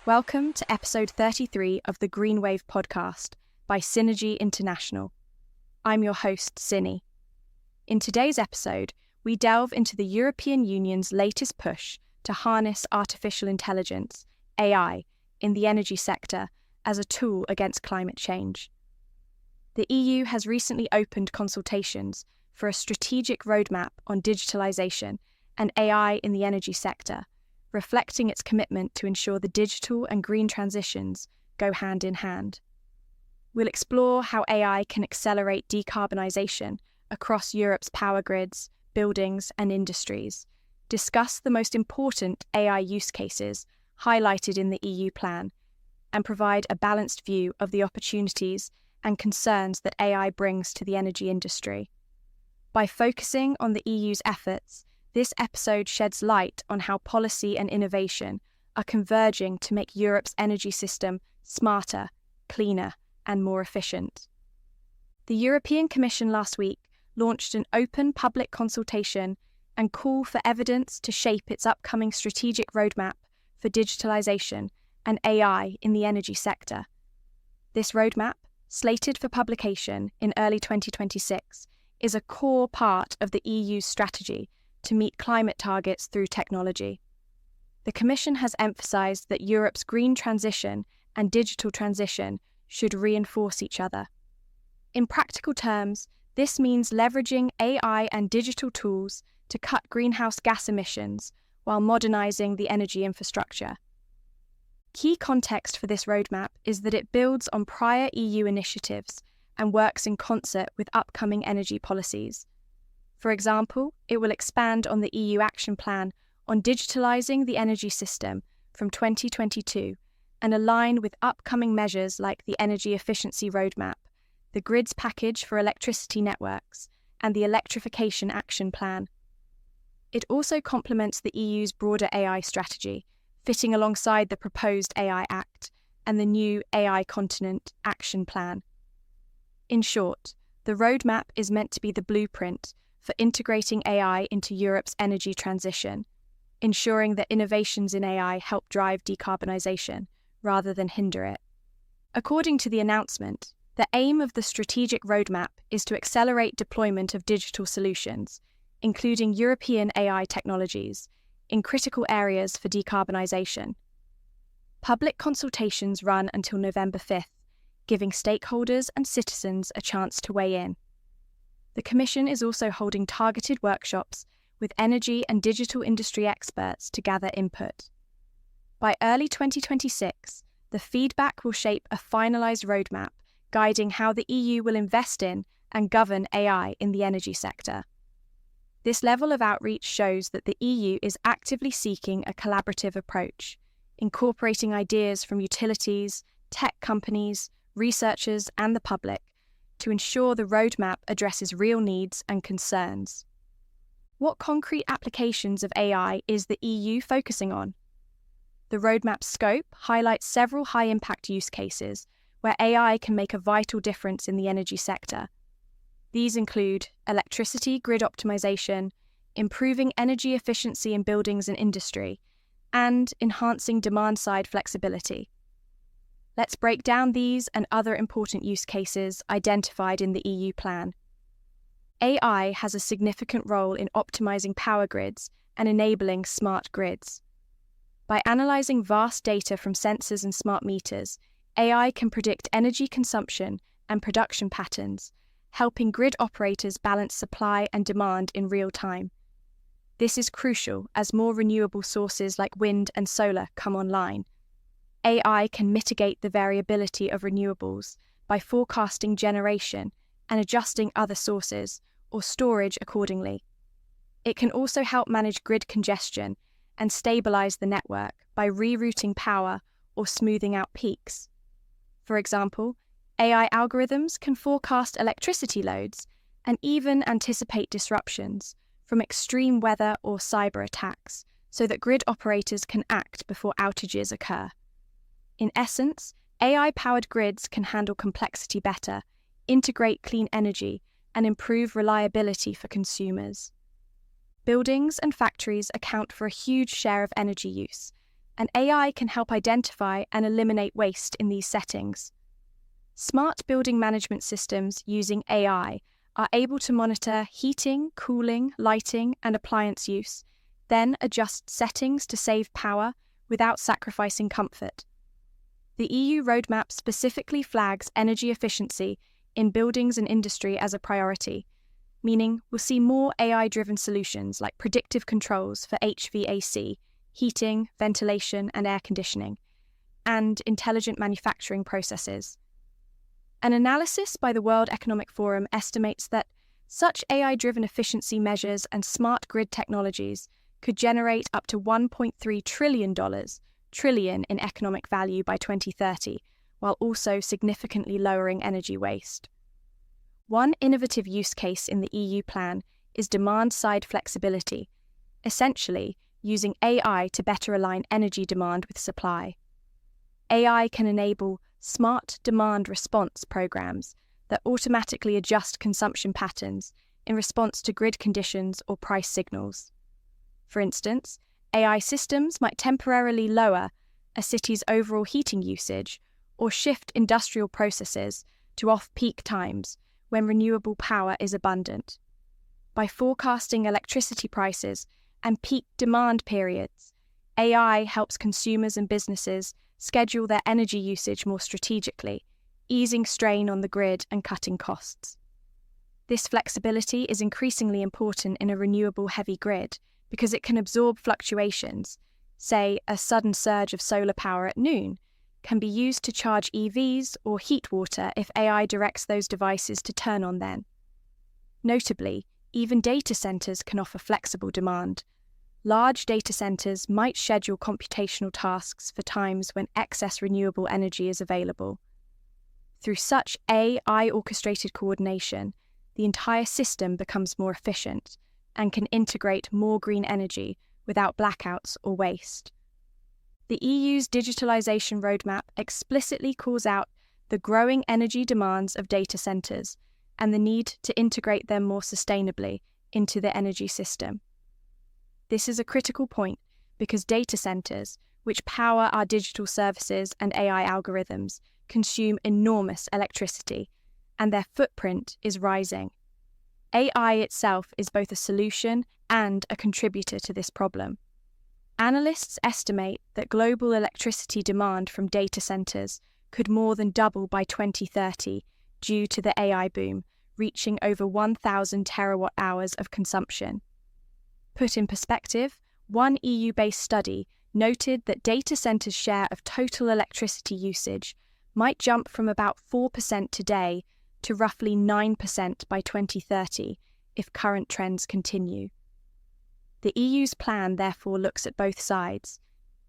Welcome to episode 33 of the GreenWave podcast by Synergy International. I'm your host, SYNI. In today's episode, we delve into the European Union's latest push to harness artificial intelligence, AI, in the energy sector as a tool against climate change. The EU has recently opened consultations for a strategic roadmap on digitalisation and AI in the energy sector, reflecting its commitment to ensure the digital and green transitions go hand in hand. We'll explore how AI can accelerate decarbonisation across Europe's power grids, buildings and industries, discuss the most important AI use cases highlighted in the EU plan, and provide a balanced view of the opportunities and concerns that AI brings to the energy industry. By focusing on the EU's efforts, this episode sheds light on how policy and innovation are converging to make Europe's energy system smarter, cleaner, and more efficient. The European Commission last week launched an open public consultation and call for evidence to shape its upcoming strategic roadmap for digitalisation and AI in the energy sector. This roadmap, slated for publication in early 2026, is a core part of the EU's strategy to meet climate targets through technology. The Commission has emphasised that Europe's green transition and digital transition should reinforce each other. In practical terms, this means leveraging AI and digital tools to cut greenhouse gas emissions while modernising the energy infrastructure. Key context for this roadmap is that it builds on prior EU initiatives and works in concert with upcoming energy policies. For example, it will expand on the EU Action Plan on digitalising the energy system from 2022 and align with upcoming measures like the Energy Efficiency Roadmap, the Grids Package for Electricity Networks, and the Electrification Action Plan. It also complements the EU's broader AI strategy, fitting alongside the proposed AI Act and the new AI Continent Action Plan. In short, the roadmap is meant to be the blueprint for integrating AI into Europe's energy transition, ensuring that innovations in AI help drive decarbonisation rather than hinder it. According to the announcement, the aim of the strategic roadmap is to accelerate deployment of digital solutions, including European AI technologies, in critical areas for decarbonisation. Public consultations run until November 5th, giving stakeholders and citizens a chance to weigh in. The Commission is also holding targeted workshops with energy and digital industry experts to gather input. By early 2026, the feedback will shape a finalised roadmap guiding how the EU will invest in and govern AI in the energy sector. This level of outreach shows that the EU is actively seeking a collaborative approach, incorporating ideas from utilities, tech companies, researchers, and the public to ensure the roadmap addresses real needs and concerns. What concrete applications of AI is the EU focusing on? The roadmap's scope highlights several high-impact use cases where AI can make a vital difference in the energy sector. These include electricity grid optimization, improving energy efficiency in buildings and industry, and enhancing demand-side flexibility. Let's break down these and other important use cases identified in the EU plan. AI has a significant role in optimizing power grids and enabling smart grids. By analyzing vast data from sensors and smart meters, AI can predict energy consumption and production patterns, helping grid operators balance supply and demand in real time. This is crucial as more renewable sources like wind and solar come online. AI can mitigate the variability of renewables by forecasting generation and adjusting other sources or storage accordingly. It can also help manage grid congestion and stabilize the network by rerouting power or smoothing out peaks. For example, AI algorithms can forecast electricity loads and even anticipate disruptions from extreme weather or cyber attacks so that grid operators can act before outages occur. In essence, AI-powered grids can handle complexity better, integrate clean energy, and improve reliability for consumers. Buildings and factories account for a huge share of energy use, and AI can help identify and eliminate waste in these settings. Smart building management systems using AI are able to monitor heating, cooling, lighting, and appliance use, then adjust settings to save power without sacrificing comfort. The EU roadmap specifically flags energy efficiency in buildings and industry as a priority, meaning we'll see more AI-driven solutions like predictive controls for HVAC, heating, ventilation, and air conditioning, and intelligent manufacturing processes. An analysis by the World Economic Forum estimates that such AI-driven efficiency measures and smart grid technologies could generate up to $1.3 trillion in economic value by 2030, while also significantly lowering energy waste. One innovative use case in the EU plan is demand-side flexibility, essentially using AI to better align energy demand with supply. AI can enable smart demand response programs that automatically adjust consumption patterns in response to grid conditions or price signals. For instance, AI systems might temporarily lower a city's overall heating usage or shift industrial processes to off-peak times when renewable power is abundant. By forecasting electricity prices and peak demand periods, AI helps consumers and businesses schedule their energy usage more strategically, easing strain on the grid and cutting costs. This flexibility is increasingly important in a renewable-heavy grid because it can absorb fluctuations. Say, a sudden surge of solar power at noon can be used to charge EVs or heat water if AI directs those devices to turn on then. Notably, even data centers can offer flexible demand. Large data centers might schedule computational tasks for times when excess renewable energy is available. Through such AI-orchestrated coordination, the entire system becomes more efficient and can integrate more green energy without blackouts or waste. The EU's Digitalisation roadmap explicitly calls out the growing energy demands of data centers and the need to integrate them more sustainably into the energy system. This is a critical point because data centers, which power our digital services and AI algorithms, consume enormous electricity, and their footprint is rising. AI itself is both a solution and a contributor to this problem. Analysts estimate that global electricity demand from data centers could more than double by 2030 due to the AI boom, reaching over 1,000 terawatt-hours of consumption. Put in perspective, one EU-based study noted that data centers' share of total electricity usage might jump from about 4% today to roughly 9% by 2030 if current trends continue. The EU's plan therefore looks at both sides,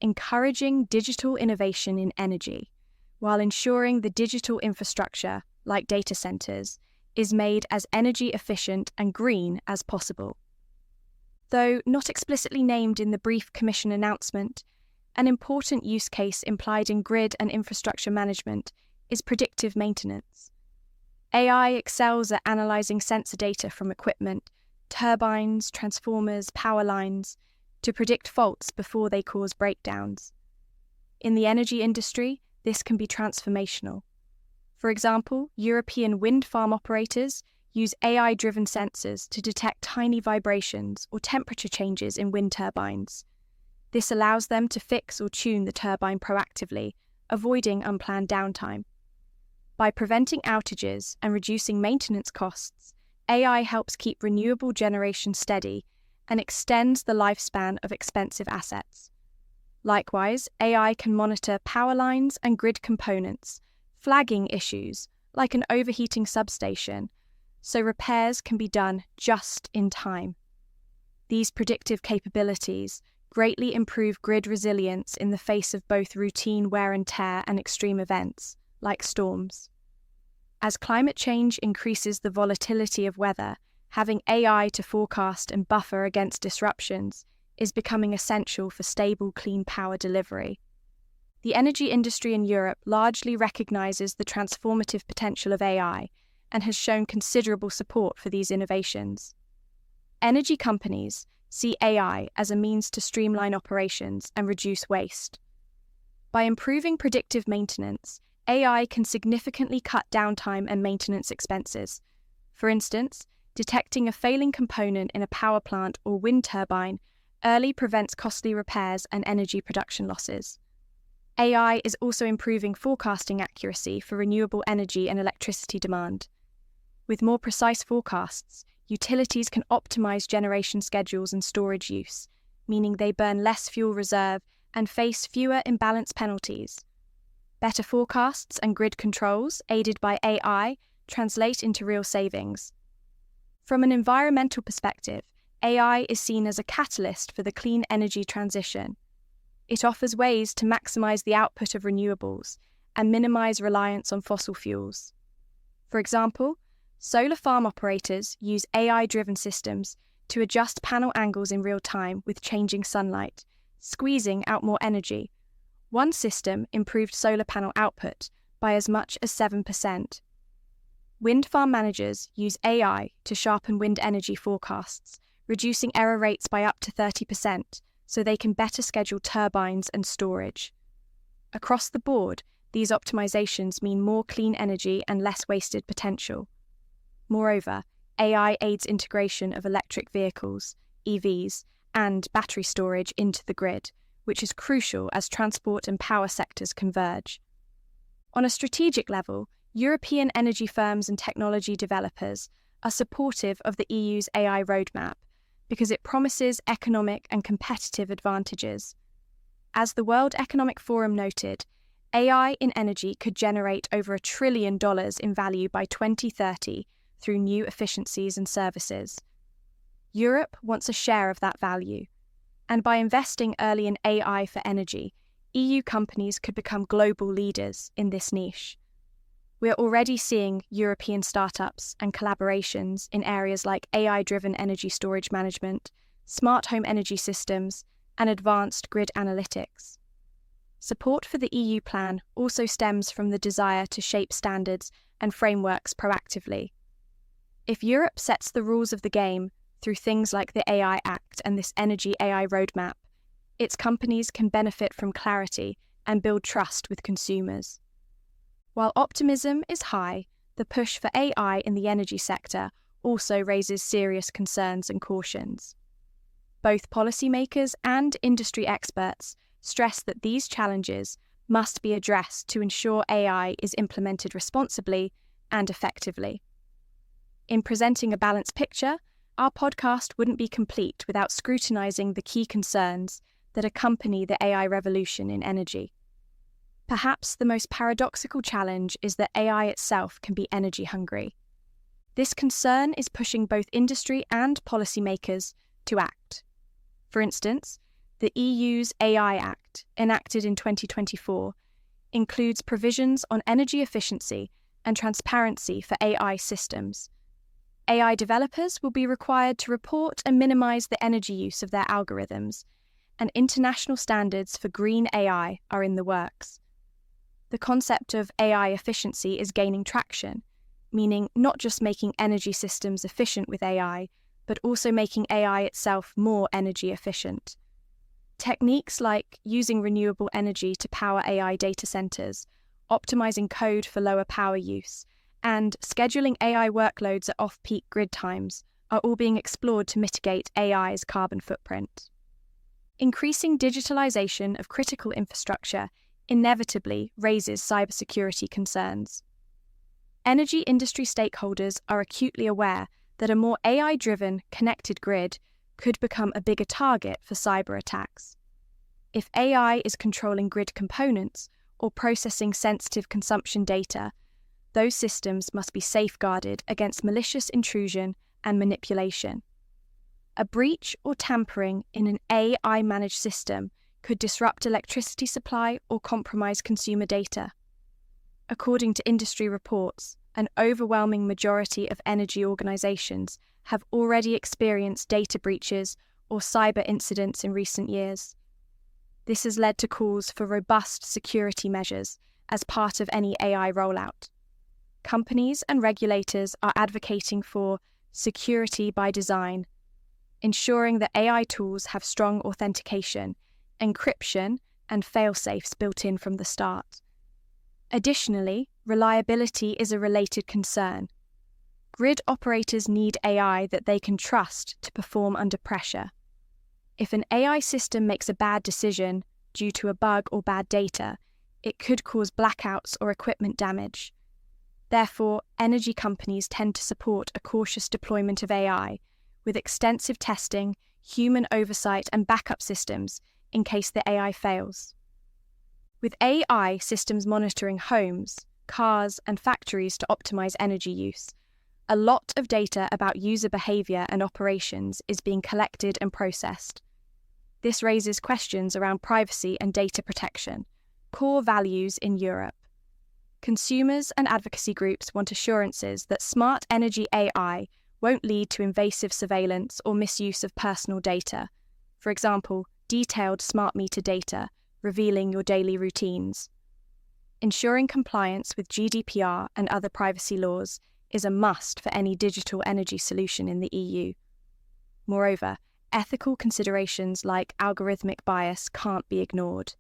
encouraging digital innovation in energy, while ensuring the digital infrastructure, like data centers, is made as energy efficient and green as possible. Though not explicitly named in the brief Commission announcement, an important use case implied in grid and infrastructure management is predictive maintenance. AI excels at analysing sensor data from equipment, turbines, transformers, power lines, to predict faults before they cause breakdowns. In the energy industry, this can be transformational. For example, European wind farm operators use AI-driven sensors to detect tiny vibrations or temperature changes in wind turbines. This allows them to fix or tune the turbine proactively, avoiding unplanned downtime. By preventing outages and reducing maintenance costs, AI helps keep renewable generation steady and extends the lifespan of expensive assets. Likewise, AI can monitor power lines and grid components, flagging issues like an overheating substation, so repairs can be done just in time. These predictive capabilities greatly improve grid resilience in the face of both routine wear and tear and extreme events, like storms. As climate change increases the volatility of weather, having AI to forecast and buffer against disruptions is becoming essential for stable, clean power delivery. The energy industry in Europe largely recognizes the transformative potential of AI and has shown considerable support for these innovations. Energy companies, see AI as a means to streamline operations and reduce waste. By improving predictive maintenance, AI can significantly cut downtime and maintenance expenses. For instance, detecting a failing component in a power plant or wind turbine early prevents costly repairs and energy production losses. AI is also improving forecasting accuracy for renewable energy and electricity demand. With more precise forecasts, utilities can optimize generation schedules and storage use, meaning they burn less fuel reserve and face fewer imbalance penalties. Better forecasts and grid controls, aided by AI, translate into real savings. From an environmental perspective, AI is seen as a catalyst for the clean energy transition. It offers ways to maximize the output of renewables and minimize reliance on fossil fuels. For example, solar farm operators use AI-driven systems to adjust panel angles in real time with changing sunlight, squeezing out more energy. One system improved solar panel output by as much as 7%. Wind farm managers use AI to sharpen wind energy forecasts, reducing error rates by up to 30%, so they can better schedule turbines and storage. Across the board, these optimizations mean more clean energy and less wasted potential. Moreover, AI aids integration of electric vehicles, EVs, and battery storage into the grid, which is crucial as transport and power sectors converge. On a strategic level, European energy firms and technology developers are supportive of the EU's AI roadmap because it promises economic and competitive advantages. As the World Economic Forum noted, AI in energy could generate over $1 trillion in value by 2030 through new efficiencies and services. Europe wants a share of that value, and by investing early in AI for energy, EU companies could become global leaders in this niche. We are already seeing European startups and collaborations in areas like AI-driven energy storage management, smart home energy systems, and advanced grid analytics. Support for the EU plan also stems from the desire to shape standards and frameworks proactively. If Europe sets the rules of the game through things like the AI Act and this Energy AI roadmap, its companies can benefit from clarity and build trust with consumers. While optimism is high, the push for AI in the energy sector also raises serious concerns and cautions. Both policymakers and industry experts stress that these challenges must be addressed to ensure AI is implemented responsibly and effectively. In presenting a balanced picture, our podcast wouldn't be complete without scrutinizing the key concerns that accompany the AI revolution in energy. Perhaps the most paradoxical challenge is that AI itself can be energy hungry. This concern is pushing both industry and policymakers to act. For instance, the EU's AI Act, enacted in 2024, includes provisions on energy efficiency and transparency for AI systems. AI developers will be required to report and minimize the energy use of their algorithms, and international standards for green AI are in the works. The concept of AI efficiency is gaining traction, meaning not just making energy systems efficient with AI, but also making AI itself more energy efficient. Techniques like using renewable energy to power AI data centers, optimizing code for lower power use, and scheduling AI workloads at off-peak grid times are all being explored to mitigate AI's carbon footprint. Increasing digitalisation of critical infrastructure inevitably raises cybersecurity concerns. Energy industry stakeholders are acutely aware that a more AI-driven, connected grid could become a bigger target for cyber attacks. If AI is controlling grid components or processing sensitive consumption data, those systems must be safeguarded against malicious intrusion and manipulation. A breach or tampering in an AI-managed system could disrupt electricity supply or compromise consumer data. According to industry reports, an overwhelming majority of energy organizations have already experienced data breaches or cyber incidents in recent years. This has led to calls for robust security measures as part of any AI rollout. Companies and regulators are advocating for security by design, ensuring that AI tools have strong authentication, encryption, and fail-safes built in from the start. Additionally, reliability is a related concern. Grid operators need AI that they can trust to perform under pressure. If an AI system makes a bad decision due to a bug or bad data, it could cause blackouts or equipment damage. Therefore, energy companies tend to support a cautious deployment of AI, with extensive testing, human oversight, and backup systems in case the AI fails. With AI systems monitoring homes, cars, and factories to optimize energy use, a lot of data about user behavior and operations is being collected and processed. This raises questions around privacy and data protection, core values in Europe. Consumers and advocacy groups want assurances that smart energy AI won't lead to invasive surveillance or misuse of personal data. For example, detailed smart meter data revealing your daily routines. Ensuring compliance with GDPR and other privacy laws is a must for any digital energy solution in the EU. Moreover, ethical considerations like algorithmic bias can't be ignored.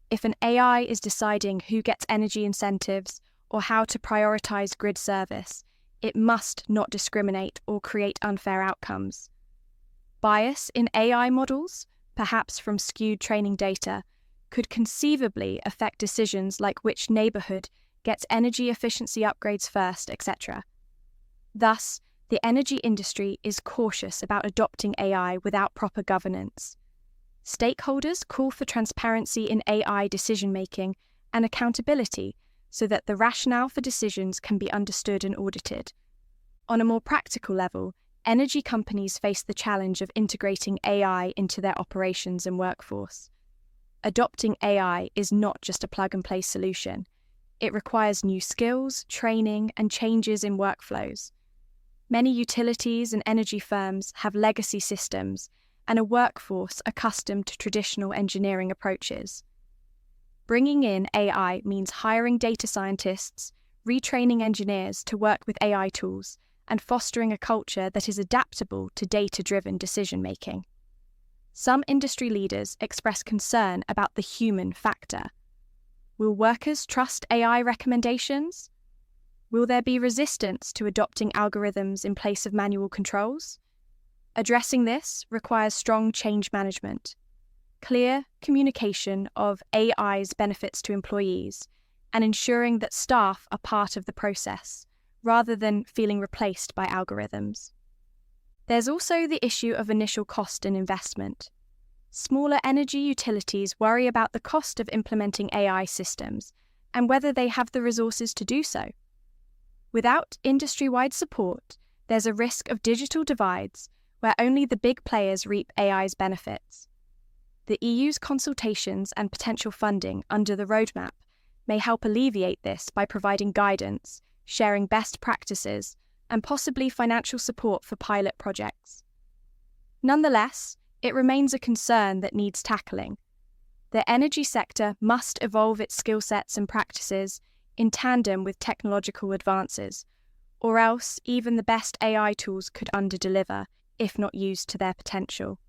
If an AI is deciding who gets energy incentives or how to prioritize grid service, it must not discriminate or create unfair outcomes. Bias in AI models, perhaps from skewed training data, could conceivably affect decisions like which neighborhood gets energy efficiency upgrades first, etc. Thus, the energy industry is cautious about adopting AI without proper governance. Stakeholders call for transparency in AI decision-making and accountability so that the rationale for decisions can be understood and audited. On a more practical level, energy companies face the challenge of integrating AI into their operations and workforce. Adopting AI is not just a plug-and-play solution. It requires new skills, training, and changes in workflows. Many utilities and energy firms have legacy systems and a workforce accustomed to traditional engineering approaches. Bringing in AI means hiring data scientists, retraining engineers to work with AI tools, and fostering a culture that is adaptable to data-driven decision-making. Some industry leaders express concern about the human factor. Will workers trust AI recommendations? Will there be resistance to adopting algorithms in place of manual controls? Addressing this requires strong change management, clear communication of AI's benefits to employees, and ensuring that staff are part of the process, rather than feeling replaced by algorithms. There's also the issue of initial cost and investment. Smaller energy utilities worry about the cost of implementing AI systems and whether they have the resources to do so. Without industry-wide support, there's a risk of digital divides where only the big players reap AI's benefits. The EU's consultations and potential funding under the roadmap may help alleviate this by providing guidance, sharing best practices, and possibly financial support for pilot projects. Nonetheless, it remains a concern that needs tackling. The energy sector must evolve its skill sets and practices in tandem with technological advances, or else even the best AI tools could underdeliver if not used to their potential.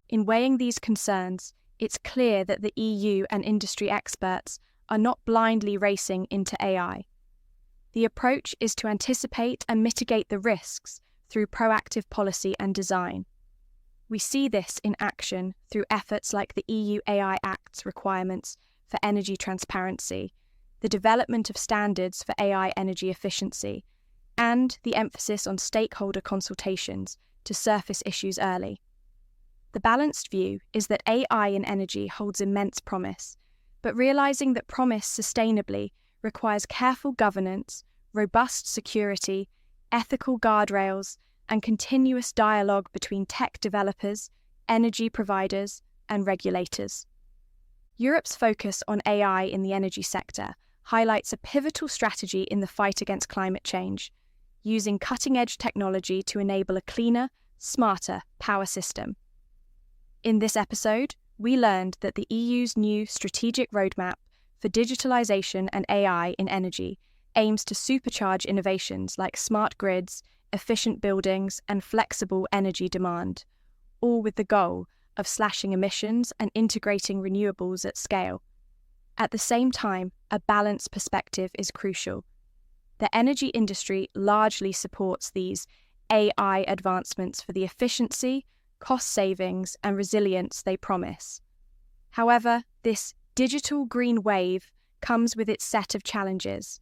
In weighing these concerns, it's clear that the EU and industry experts are not blindly racing into AI. The approach is to anticipate and mitigate the risks through proactive policy and design. We see this in action through efforts like the EU AI Act's requirements for energy transparency, the development of standards for AI energy efficiency, and the emphasis on stakeholder consultations to surface issues early. The balanced view is that AI in energy holds immense promise, but realizing that promise sustainably requires careful governance, robust security, ethical guardrails, and continuous dialogue between tech developers, energy providers, and regulators. Europe's focus on AI in the energy sector highlights a pivotal strategy in the fight against climate change, using cutting-edge technology to enable a cleaner, smarter power system. In this episode, we learned that the EU's new strategic roadmap for digitalisation and AI in energy aims to supercharge innovations like smart grids, efficient buildings, and flexible energy demand, all with the goal of slashing emissions and integrating renewables at scale. At the same time, a balanced perspective is crucial. The energy industry largely supports these AI advancements for the efficiency, cost savings, and resilience they promise. However, this digital green wave comes with its set of challenges.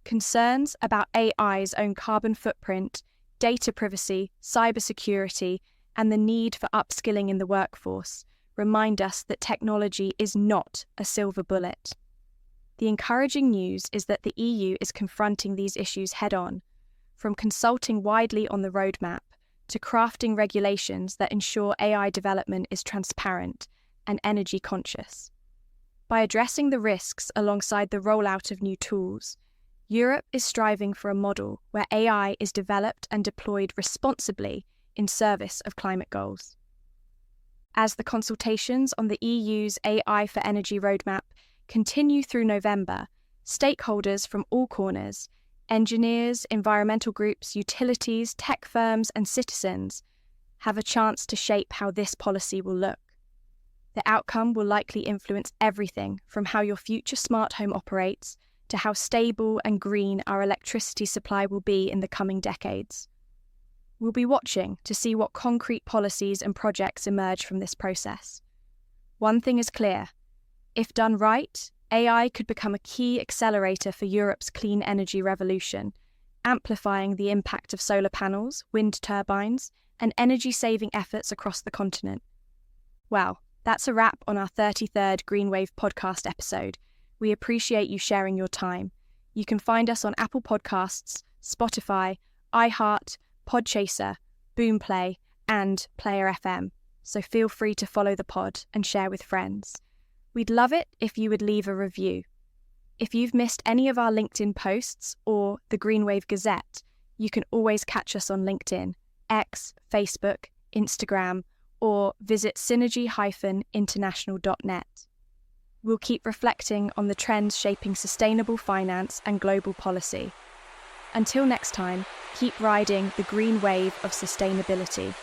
Concerns about AI's own carbon footprint, data privacy, cybersecurity, and the need for upskilling in the workforce remind us that technology is not a silver bullet. The encouraging news is that the EU is confronting these issues head-on, from consulting widely on the roadmap to crafting regulations that ensure AI development is transparent and energy-conscious. By addressing the risks alongside the rollout of new tools, Europe is striving for a model where AI is developed and deployed responsibly in service of climate goals. As the consultations on the EU's AI for Energy roadmap continue through November, stakeholders from all corners, engineers, environmental groups, utilities, tech firms, and citizens, have a chance to shape how this policy will look. The outcome will likely influence everything from how your future smart home operates to how stable and green our electricity supply will be in the coming decades. We'll be watching to see what concrete policies and projects emerge from this process. One thing is clear: if done right, AI could become a key accelerator for Europe's clean energy revolution, amplifying the impact of solar panels, wind turbines, and energy-saving efforts across the continent. Well, that's a wrap on our 33rd GreenWave podcast episode. We appreciate you sharing your time. You can find us on Apple Podcasts, Spotify, iHeart, Podchaser, Boomplay, and Player FM, so feel free to follow the pod and share with friends. We'd love it if you would leave a review. If you've missed any of our LinkedIn posts or the GreenWave Gazette, you can always catch us on LinkedIn, X, Facebook, Instagram, or visit synergy-international.net. We'll keep reflecting on the trends shaping sustainable finance and global policy. Until next time, keep riding the green wave of sustainability.